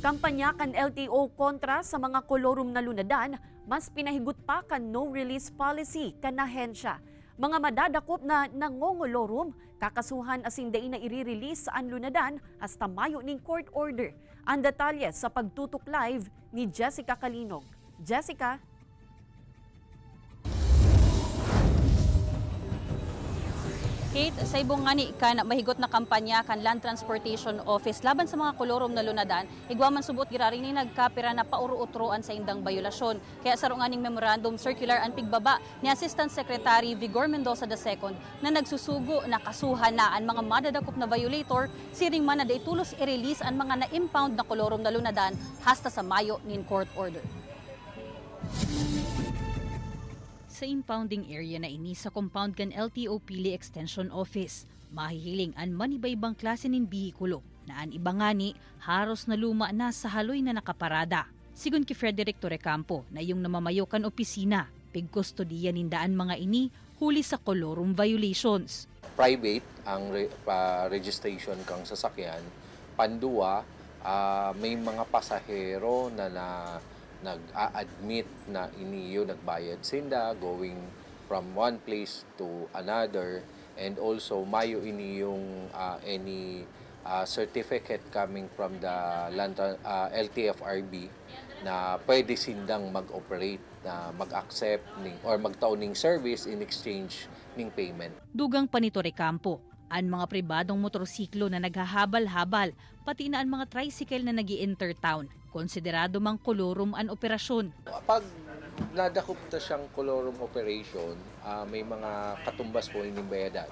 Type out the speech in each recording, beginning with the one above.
Kampanya kan LTO kontra sa mga kolorum na lunadan, mas pinahigot pa kan no-release policy kan ahensya. Mga madadakop na nangongolorum, kakasuhan asin dai na i-release sa lunadan hasta Mayo ning court order. Ang detalye sa pagtutok live ni Jessica Kalinog. Jessica? Kate, sa ibong ngani kan mahigot na kampanya kan Land Transportation Office laban sa mga kolorom na lunadan, igwaman subot girari ni nagkapira na pauro-utroan sa indang bayulasyon. Kaya sa runganing memorandum circular ang pigbaba ni Assistant Secretary Vigor Mendoza II na nagsusugo na kasuhan na ang mga madadakop na violator, siring man na daitulos i-release ang mga na-impound na kolorom na lunadan hasta sa Mayo nin court order. Sa impounding area na ini sa compound kan LTO Pili Extension Office, mahihiling an manibaybang klase nin bihikulo na an ibangani haros na luma na sa haloy na nakaparada. Sigun ki Frederick Torrecampo na yung namamayo kan opisina, pigkustodiya nindaan mga ini huli sa kolorum violations. Private ang registration kang sasakyan, pandua may mga pasahero na nag-a-admit na iniyo nagbayad sinda going from one place to another, and also mayo iniyong any certificate coming from the LTFRB na pwede sindang mag-operate, na mag-accept or magtaon ning service in exchange ning payment. Dugang pa ni Torrecampo, ang mga pribadong motorsiklo na naghahabal-habal, pati na ang mga tricycle na nag-i-enter town, konsiderado mang kolorum ang operasyon. Pag nadakop na siyang kolorum operation, may mga katumbas po ining bayadan.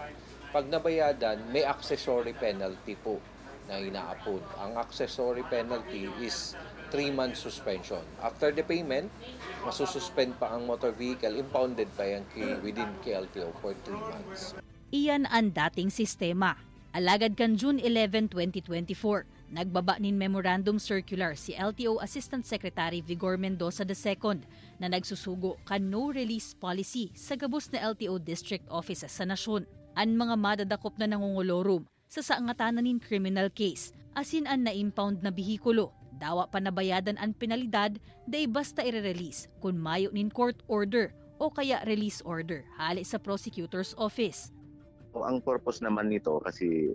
Pag nabayadan, may accessory penalty po na inaapod. Ang accessory penalty is 3 months suspension. After the payment, masususpend pa ang motor vehicle, impounded pa yan within KLTO for 3 months. Iyan ang dating sistema. Alagad kan June 11, 2024, nagbaba nin memorandum circular si LTO Assistant Secretary Vigor Mendoza II na nagsusugo kan no-release policy sa gabos na LTO district offices sa nasyon. Ang mga madadakop na nangongolorum sa saangatanan nin criminal case, asin ang na-impound na bihikulo, dawa pa nabayadan ang penalidad day basta i-release kung mayo nin court order o kaya release order hali sa prosecutor's office. Ang purpose naman nito kasi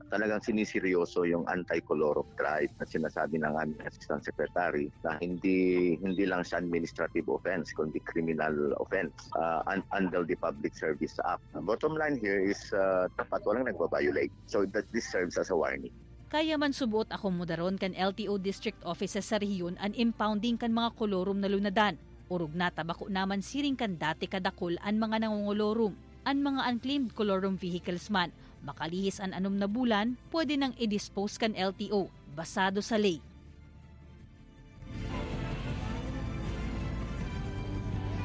talagang siniseryoso yung anti-kolorum drive na sinasabi ng aming Assistant Secretary na hindi lang siya administrative offense kundi criminal offense under the Public Service Act. Bottom line here is dapat walang nagbabiolate. So that this serves as a warning. Kaya man subuot akomodaron kan LTO district offices sa rehiyon an impounding kan mga kolorum na lunadan. Urog na tabako naman siring kan dati kadakol an mga nangongolorum. Ang mga unclaimed kolorum vehicles man, makalihis an anom na bulan, pwede nang i-dispose kan LTO, basado sa ley.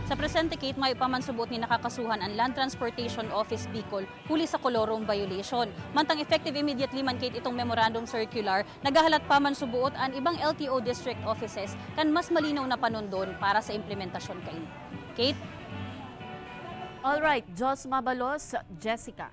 Sa presente, Kate, may pamansubot ni nakakasuhan ang Land Transportation Office Bicol huli sa kolorum violation. Mantang effective immediately man, Kate, itong memorandum circular, nagahalat pa man subuot ang ibang LTO district offices kan mas malinaw na panundon para sa implementasyon kaini. Kate? Alright, Jos Mabalos, Jessica.